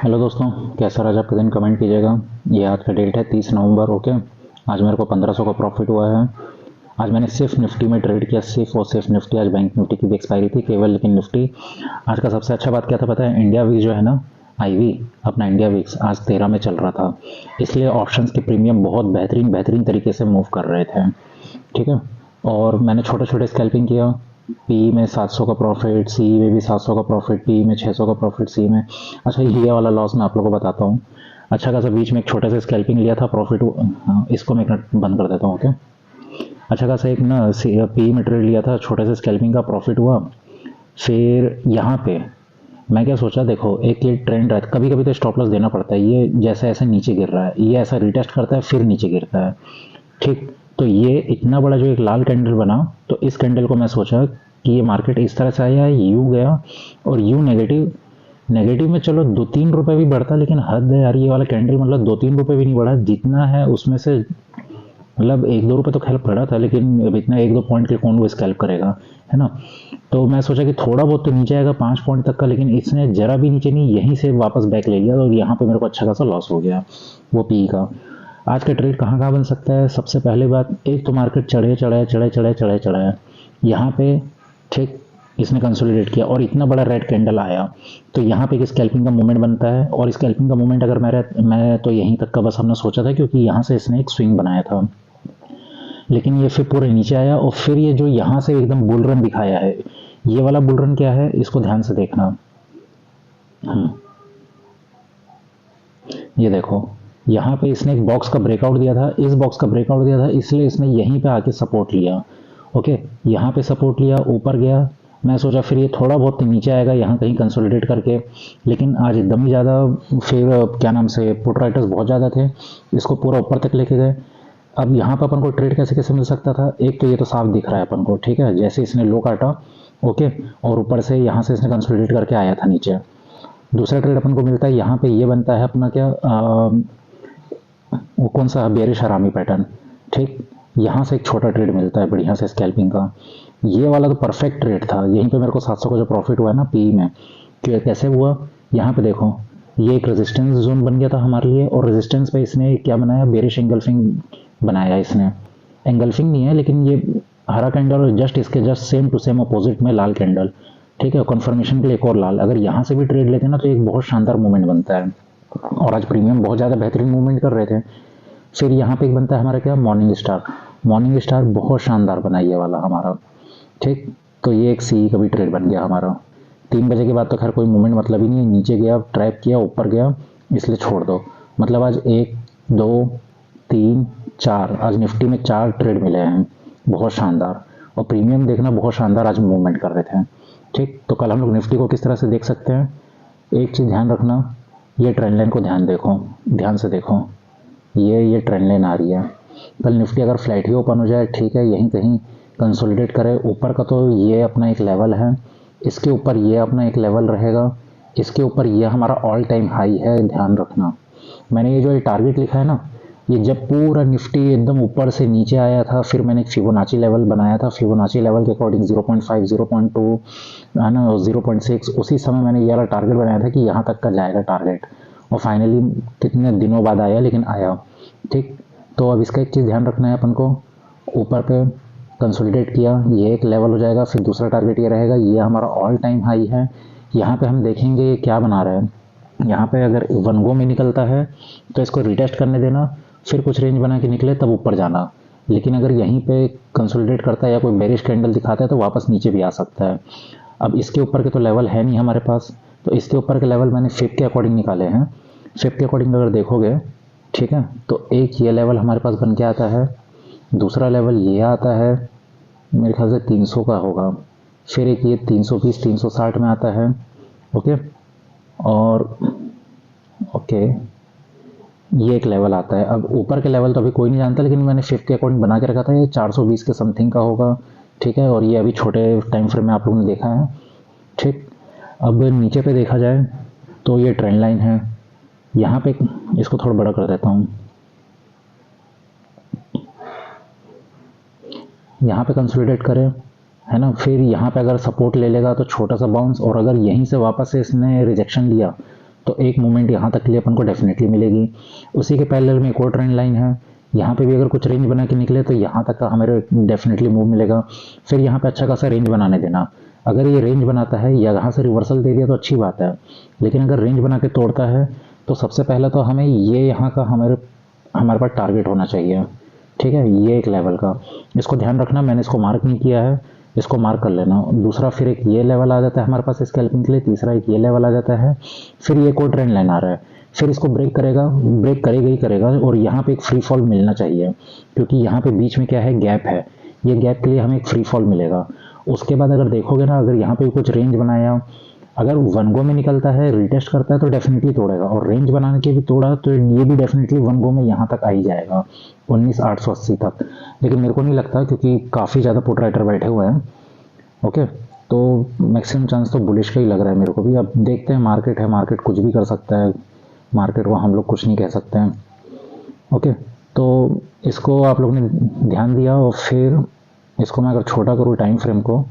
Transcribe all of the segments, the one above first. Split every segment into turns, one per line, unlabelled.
Hello दोस्तों, कैसा रहा आज आपका दिन? कमेंट कीजिएगा। ये आज का डेट है 30 नवंबर। ओके, आज मेरे को 1500 का प्रॉफिट हुआ है। आज मैंने सिर्फ निफ्टी में ट्रेड किया, सिर्फ और सिर्फ निफ्टी। आज बैंक निफ्टी की भी एक्सपायरी थी केवल, लेकिन निफ्टी। आज का सबसे अच्छा बात क्या था पता है? इंडिया वीक जो है ना, आईवी, अपना इंडिया वीक्स आज 13 में चल रहा था, इसलिए ऑप्शंस के प्रीमियम बहुत बेहतरीन बेहतरीन तरीके से मूव कर रहे थे। ठीक है। और मैंने छोटे छोटे स्कैल्पिंग किया। पी में 700 का प्रॉफिट, सी में भी 700 का प्रॉफिट, पी में 600 का प्रॉफिट, सी में। अच्छा, ये वाला लॉस मैं आप लोगों को बताता हूँ। अच्छा खासा बीच में एक छोटे से स्कैल्पिंग लिया था प्रॉफिट। हाँ, इसको मैं एक मिनट बंद कर देता हूँ। ओके। अच्छा खासा एक ना पी में ट्रेड लिया था, छोटे से स्कैल्पिंग का प्रॉफिट हुआ। फिर यहाँ पे मैं क्या सोचा, देखो एक ये ट्रेंड है, कभी कभी तो स्टॉप लॉस देना पड़ता है। ये जैसे ऐसे नीचे गिर रहा है, ये ऐसा रिटेस्ट करता है फिर नीचे गिरता है। ठीक। तो ये इतना बड़ा जो एक लाल कैंडल बना, तो इस कैंडल को मैं सोचा कि ये मार्केट इस तरह से आया, यू गया और यू नेगेटिव। नेगेटिव में चलो 2-3 रुपए भी बढ़ता, लेकिन हद है यार, ये वाला कैंडल मतलब 2-3 रुपए भी नहीं बढ़ा, जितना है उसमें से मतलब 1-2 रुपए तो खैर बढ़ा था, लेकिन अब इतना 1-2 पॉइंट के कौन वो स्कैल्प करेगा, है ना। तो मैं सोचा कि थोड़ा बहुत तो नीचे आएगा 5 पॉइंट तक का, लेकिन इसने जरा भी नीचे नहीं, यहीं से वापस बैक ले लिया और यहाँ पे मेरे को अच्छा खासा लॉस हो गया वो पी का। आज का ट्रेड कहाँ कहाँ बन सकता है? सबसे पहले बात, एक तो मार्केट चढ़े चढ़े चढ़े चढ़े चढ़े चढ़े है यहाँ पे। ठीक। इसने कंसोलिडेट किया और इतना बड़ा रेड कैंडल आया, तो यहाँ पे एक स्कैल्पिंग का मूवमेंट बनता है। और स्कैल्पिंग का मूवमेंट अगर मैं तो यहीं तक का बस हमने सोचा था, क्योंकि यहाँ से इसने एक स्विंग बनाया था, लेकिन ये फिर पूरे नीचे आया और फिर ये जो यहाँ से एकदम बुल रन दिखाया है, ये वाला बुल रन क्या है इसको ध्यान से देखना। ये देखो, यहाँ पे इसने एक बॉक्स का ब्रेकआउट दिया था, इस बॉक्स का ब्रेकआउट दिया था, इसलिए इसने यहीं पे आके सपोर्ट लिया। ओके, यहाँ पे सपोर्ट लिया, ऊपर गया। मैं सोचा फिर ये थोड़ा बहुत नीचे आएगा यहाँ कहीं कंसोलिडेट करके, लेकिन आज एकदम ही ज़्यादा, फिर क्या नाम से पुट राइटर्स बहुत ज़्यादा थे, इसको पूरा ऊपर तक लेके गए। अब यहाँ पर अपन को ट्रेड कैसे कैसे मिल सकता था? एक तो ये तो साफ दिख रहा है अपन को, ठीक है, जैसे इसने लो काटा, ओके, और ऊपर से यहाँ से इसने कंसोलिडेट करके आया था नीचे। दूसरा ट्रेड अपन को मिलता है यहाँ पे, ये बनता है अपना क्या वो कौन सा बेरिश हरामी पैटर्न। ठीक। यहाँ से एक छोटा ट्रेड मिलता है बढ़िया से स्कैल्पिंग का। ये वाला तो परफेक्ट ट्रेड था, यहीं पे मेरे को 700 का जो प्रॉफिट हुआ है ना पी में। कैसे हुआ? यहाँ पे देखो, ये एक रेजिस्टेंस जोन बन गया था हमारे लिए, और रेजिस्टेंस पे इसने क्या बनाया, बेरिश एंगल्फिंग बनाया इसने। एंगल्फिंग नहीं है, लेकिन ये हरा कैंडल और जस्ट इसके just same to same opposite में लाल कैंडल। ठीक है, कन्फर्मेशन के लिए एक और लाल। अगर यहाँ से भी ट्रेड लेते हैं ना, तो एक बहुत शानदार मूवमेंट बनता है, और आज प्रीमियम बहुत ज़्यादा बेहतरीन मूवमेंट कर रहे थे। फिर यहाँ पे एक बनता है हमारा क्या, मॉर्निंग स्टार। मॉर्निंग स्टार बहुत शानदार बना ये वाला हमारा। ठीक। तो ये एक सी का भी ट्रेड बन गया हमारा। 3 बजे के बाद तो खैर कोई मूवमेंट मतलब ही नहीं है, नीचे गया, ट्रैप किया, ऊपर गया, इसलिए छोड़ दो। मतलब आज 1, 2, 3, 4, आज निफ्टी में 4 ट्रेड मिले हैं, बहुत शानदार। और प्रीमियम देखना बहुत शानदार आज मूवमेंट कर रहे थे। ठीक। तो कल हम लोग निफ्टी को किस तरह से देख सकते हैं? एक चीज़ ध्यान रखना, ये ट्रेंड लाइन को ध्यान से देखो, ये ट्रेंड लाइन आ रही है। कल निफ्टी अगर फ्लैट ही ओपन हो जाए, ठीक है, यहीं कहीं कंसोलिडेट करे ऊपर का, तो ये अपना एक लेवल है, इसके ऊपर ये अपना एक लेवल रहेगा, इसके ऊपर ये हमारा ऑल टाइम हाई है, ध्यान रखना। मैंने ये जो ये टारगेट लिखा है ना, ये जब पूरा निफ्टी एकदम ऊपर से नीचे आया था, फिर मैंने एक फिबोनाची लेवल बनाया था, फिबोनाची लेवल के अकॉर्डिंग 0.5, 0.2 है ना, 0.6, उसी समय मैंने ये वाला टारगेट बनाया था कि यहाँ तक का जाएगा टारगेट, और फाइनली कितने दिनों बाद आया, लेकिन आया। ठीक। तो अब इसका एक चीज़ ध्यान रखना है अपन को, ऊपर पे कंसोलिडेट किया, ये एक लेवल हो जाएगा, फिर दूसरा टारगेट ये रहेगा, ये हमारा ऑल टाइम हाई है। यहाँ पे हम देखेंगे ये क्या बना रहा है। यहाँ पे अगर वन गो में निकलता है तो इसको रिटेस्ट करने देना, फिर कुछ रेंज बना के निकले तब ऊपर जाना। लेकिन अगर यहीं पे कंसोलिडेट करता है या कोई बेरिश कैंडल दिखाता है, तो वापस नीचे भी आ सकता है। अब इसके ऊपर के तो लेवल है नहीं हमारे पास, तो इसके ऊपर के लेवल मैंने फिप के अकॉर्डिंग निकाले हैं। फिप के अकॉर्डिंग अगर देखोगे, ठीक है, तो एक ये लेवल हमारे पास बन के आता है, दूसरा लेवल ये आता है, मेरे ख्याल से 300 का होगा, फिर एक ये 320, 360 में आता है। ओके, और ओके, ये एक लेवल आता है। अब ऊपर के लेवल तो अभी कोई नहीं जानता, लेकिन मैंने फिफ्थ के अकॉर्डिंग बना के रखा था, ये 420 के समथिंग का होगा। ठीक है, और ये अभी छोटे टाइम फ्रेम में आप लोगों ने देखा है। ठीक। अब नीचे पे देखा जाए तो ये ट्रेंड लाइन है, यहाँ पे इसको थोड़ा बड़ा कर देता हूँ, यहाँ पे कंसोलिडेट करें, है ना, फिर यहाँ पे अगर सपोर्ट ले लेगा तो छोटा सा बाउंस, और अगर यहीं से वापस से इसने रिजेक्शन लिया तो एक मूवमेंट यहाँ तक के लिए अपन को डेफिनेटली मिलेगी। उसी के पैरेलल में एक और ट्रेंड लाइन है, यहाँ पे भी अगर कुछ रेंज बना के निकले तो यहाँ तक का हमें डेफिनेटली मूव मिलेगा। फिर यहाँ पे अच्छा खासा रेंज बनाने देना, अगर ये रेंज बनाता है या यहाँ से रिवर्सल दे दिया तो अच्छी बात है, लेकिन अगर रेंज बना के तोड़ता है तो सबसे पहला तो हमें ये यहाँ का हमारे पास टारगेट होना चाहिए, ठीक है, ये एक लेवल का, इसको ध्यान रखना। मैंने इसको मार्क नहीं किया है, इसको मार्क कर लेना। दूसरा फिर एक ये लेवल आ जाता है हमारे पास स्कैल्पिंग के लिए, तीसरा एक ये लेवल आ जाता है, फिर ये कोई ट्रेंड लाइन आ रहा है, फिर इसको ब्रेक करेगा ही करेगा और यहाँ पे एक फ्री फॉल मिलना चाहिए, क्योंकि यहाँ पे बीच में क्या है, गैप है, ये गैप के लिए हमें एक फ्री फॉल मिलेगा। उसके बाद अगर देखोगे ना, अगर यहाँ पे कुछ रेंज बनाया, अगर वन गो में निकलता है, रिटेस्ट करता है तो डेफिनेटली तोड़ेगा, और रेंज बनाने के भी तोड़ा तो ये भी डेफिनेटली वन गो में यहाँ तक आ ही जाएगा 19,880 तक। लेकिन मेरे को नहीं लगता, क्योंकि काफ़ी ज़्यादा पुट राइटर बैठे हुए हैं। ओके, तो मैक्सिमम चांस तो बुलिश का ही लग रहा है मेरे को भी। अब देखते हैं, मार्केट है, मार्केट कुछ भी कर सकता है, मार्केट को हम लोग कुछ नहीं कह सकते हैं। ओके, तो इसको आप लोगों ने ध्यान दिया, और फिर इसको मैं अगर छोटा करूँ टाइम फ्रेम को,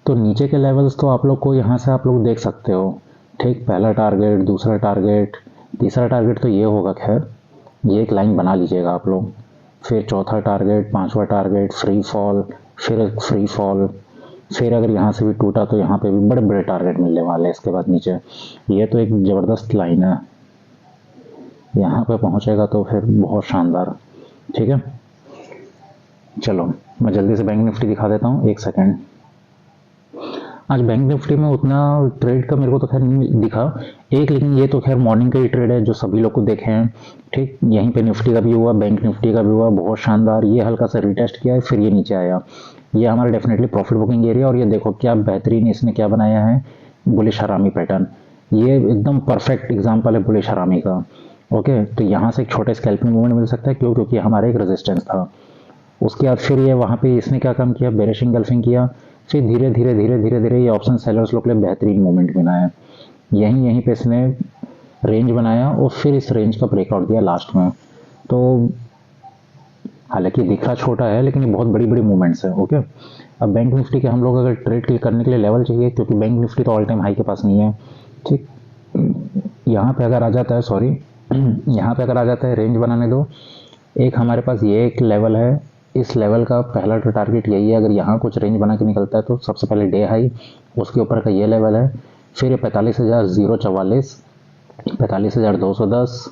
तो नीचे के लेवल्स तो आप लोग को यहाँ से आप लोग देख सकते हो, ठीक, पहला टारगेट, दूसरा टारगेट, तीसरा टारगेट तो ये होगा, खैर ये एक लाइन बना लीजिएगा आप लोग, फिर चौथा टारगेट, पांचवा टारगेट, फ्री फॉल, फिर एक फ्री फॉल, फिर अगर यहाँ से भी टूटा तो यहाँ पे भी बड़े बड़े टारगेट मिलने वाले हैं इसके बाद नीचे। ये तो एक ज़बरदस्त लाइन है, यहाँ पे पहुँचेगा तो फिर बहुत शानदार, ठीक है। चलो मैं जल्दी से बैंक निफ्टी दिखा देता हूँ, एक सेकेंड। आज बैंक निफ्टी में उतना ट्रेड का मेरे को तो खैर नहीं दिखा एक, लेकिन ये तो खैर मॉर्निंग का ही ट्रेड है जो सभी लोग को देखे हैं, ठीक। यहीं पे निफ्टी का भी हुआ, बैंक निफ्टी का भी हुआ, बहुत शानदार। ये हल्का सा रिटेस्ट किया है, फिर ये नीचे आया, ये हमारा डेफिनेटली प्रॉफिट बुकिंग एरिया। और ये देखो क्या बेहतरीन इसने क्या बनाया है, बुलिश हरामी पैटर्न, ये एकदम परफेक्ट एग्जाम्पल है बुलिश हरामी का। ओके, तो यहाँ से एक छोटे स्कैल्पिंग मूवमेंट मिल सकता है, क्यों, क्योंकि हमारा एक रेजिस्टेंस था। उसके बाद फिर ये वहाँ पे इसने क्या काम किया, बेरिश एंगल्फिंग किया, फिर धीरे धीरे ये ऑप्शन सेलर्स लोग के लिए बेहतरीन मोमेंट बनाया। यहीं पे इसने रेंज बनाया और फिर इस रेंज का ब्रेकआउट दिया लास्ट में। तो हालांकि दिख रहा छोटा है, लेकिन ये बहुत बड़ी मूवमेंट्स है। ओके, अब बैंक निफ्टी के हम लोग अगर ट्रेड करने के लिए लेवल चाहिए, क्योंकि बैंक निफ्टी तो ऑल टाइम हाई के पास नहीं है, ठीक। यहाँ पे अगर आ जाता है, सॉरी यहाँ पे अगर आ जाता है, रेंज बनाने दो। एक हमारे पास ये एक लेवल है, इस लेवल का पहला टारगेट यही है। अगर यहाँ कुछ रेंज बना के निकलता है तो सबसे पहले डे हाई, उसके ऊपर का ये लेवल है, फिर ये 45,044, 45,210,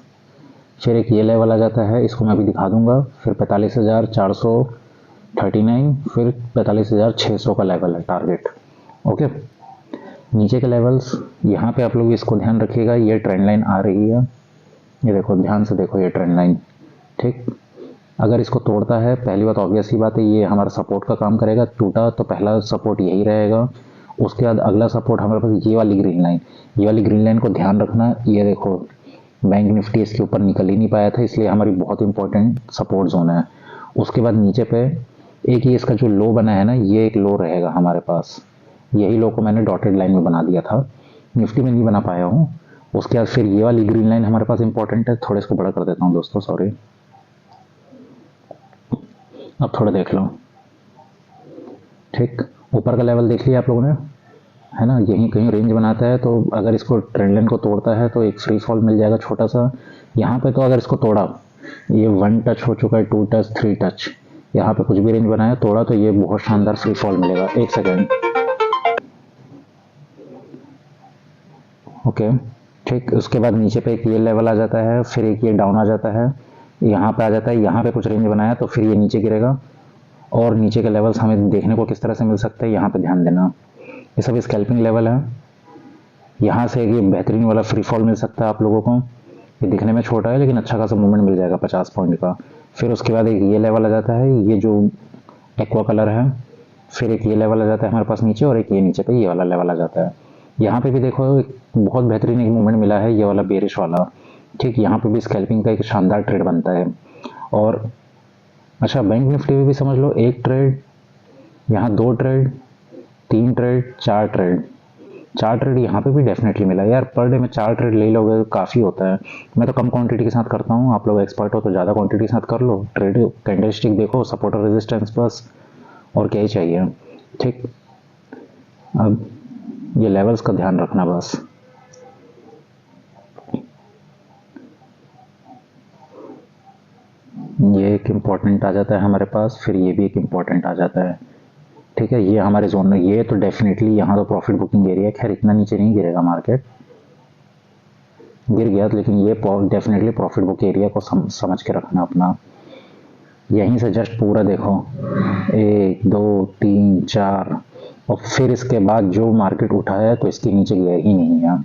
फिर एक ये लेवल आ जाता है, इसको मैं अभी दिखा दूंगा, फिर 45,439, फिर 45,600 का लेवल है टारगेट। ओके, नीचे के लेवल्स यहाँ पे आप लोग इसको ध्यान रखिएगा, ये ट्रेंड लाइन आ रही है, ये देखो, ध्यान से देखो ये ट्रेंड लाइन, ठीक। अगर इसको तोड़ता है, पहली बात ऑब्वियस ही बात है, ये हमारा सपोर्ट का काम करेगा। टूटा तो पहला सपोर्ट यही रहेगा, उसके बाद अगला सपोर्ट हमारे पास ये वाली ग्रीन लाइन, ये वाली ग्रीन लाइन को ध्यान रखना। ये देखो बैंक निफ्टी इसके ऊपर निकल ही नहीं पाया था, इसलिए हमारी बहुत इंपॉर्टेंट सपोर्ट जोन है। उसके बाद नीचे पे एक ही इसका जो लो बना है ना, ये एक लो रहेगा हमारे पास, यही लो को मैंने डॉटेड लाइन में बना दिया था, निफ्टी में नहीं बना पाया हूँ। उसके बाद फिर ये वाली ग्रीन लाइन हमारे पास इंपॉर्टेंट है, थोड़े इसको बड़ा कर देता हूँ दोस्तों, सॉरी, अब थोड़ा देख लो, ठीक। ऊपर का लेवल देख लिया आप लोगों ने, है ना, यहीं कहीं रेंज बनाता है, तो अगर इसको ट्रेंड लाइन को तोड़ता है तो एक फ्री फॉल मिल जाएगा छोटा सा। यहाँ पे तो अगर इसको तोड़ा, ये 1 टच हो चुका है, 2 टच, 3 टच, यहाँ पे कुछ भी रेंज बनाया, तोड़ा, तो ये बहुत शानदार फ्री फॉल मिलेगा। एक सेकेंड, ओके, ठीक। उसके बाद नीचे पे एक ये लेवल आ जाता है, फिर एक ये डाउन आ जाता है, यहाँ पे आ जाता है, यहाँ पे कुछ रेंज बनाया तो फिर ये नीचे गिरेगा। और नीचे के लेवल्स हमें देखने को किस तरह से मिल सकते हैं, यहाँ पे ध्यान देना, ये सब स्कैल्पिंग लेवल है। यहाँ से ये बेहतरीन वाला फ्री फॉल मिल सकता है आप लोगों को, ये दिखने में छोटा है लेकिन अच्छा खासा मूवमेंट मिल जाएगा 50 पॉइंट का। फिर उसके बाद एक ये लेवल आ जाता है, ये जो एक्वा कलर है, फिर एक ये लेवल आ जाता है हमारे पास नीचे, और एक ये नीचे पे ये वाला लेवल आ जाता है। यहाँ पे भी देखो बहुत बेहतरीन एक मूवमेंट मिला है, ये वाला बेरिश वाला, ठीक। यहाँ पे भी स्कैल्पिंग का एक शानदार ट्रेड बनता है। और अच्छा, बैंक निफ्टी में भी समझ लो, एक ट्रेड, यहाँ 2 ट्रेड, 3 ट्रेड, 4 ट्रेड, 4 ट्रेड यहाँ पे भी डेफिनेटली मिला यार। पर डे में 4 ट्रेड ले लोगे तो काफ़ी होता है। मैं तो कम क्वांटिटी के साथ करता हूँ, आप लोग एक्सपर्ट हो तो ज़्यादा क्वांटिटी के साथ कर लो। ट्रेड कैंडलस्टिक देखो, सपोर्ट और रेजिस्टेंस, बस और क्या ही चाहिए, ठीक। अब ये लेवल्स का ध्यान रखना बस। ये एक इम्पॉर्टेंट आ जाता है हमारे पास, फिर ये भी एक इम्पॉर्टेंट आ जाता है। ठीक है, ये हमारे जोन में, ये तो डेफिनेटली यहाँ तो प्रॉफिट बुकिंग एरिया, खैर इतना नीचे नहीं गिरेगा मार्केट, गिर गया, लेकिन ये डेफिनेटली प्रॉफिट बुक एरिया को समझ के रखना अपना। यहीं से जस्ट पूरा देखो 1 2 3 4, और फिर इसके बाद जो मार्केट उठा है तो इसके नीचे गया ही नहीं है।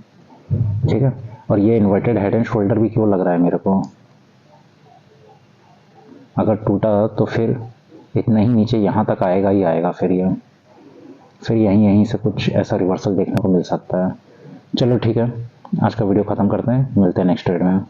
ठीक है, और ये इन्वर्टेड हेड एंड शोल्डर भी क्यों लग रहा है मेरे को, अगर टूटा तो फिर इतना ही नीचे यहाँ तक आएगा ही आएगा, फिर यहीं से कुछ ऐसा रिवर्सल देखने को मिल सकता है। चलो ठीक है, आज का वीडियो ख़त्म करते हैं, मिलते हैं नेक्स्ट वीडियो में।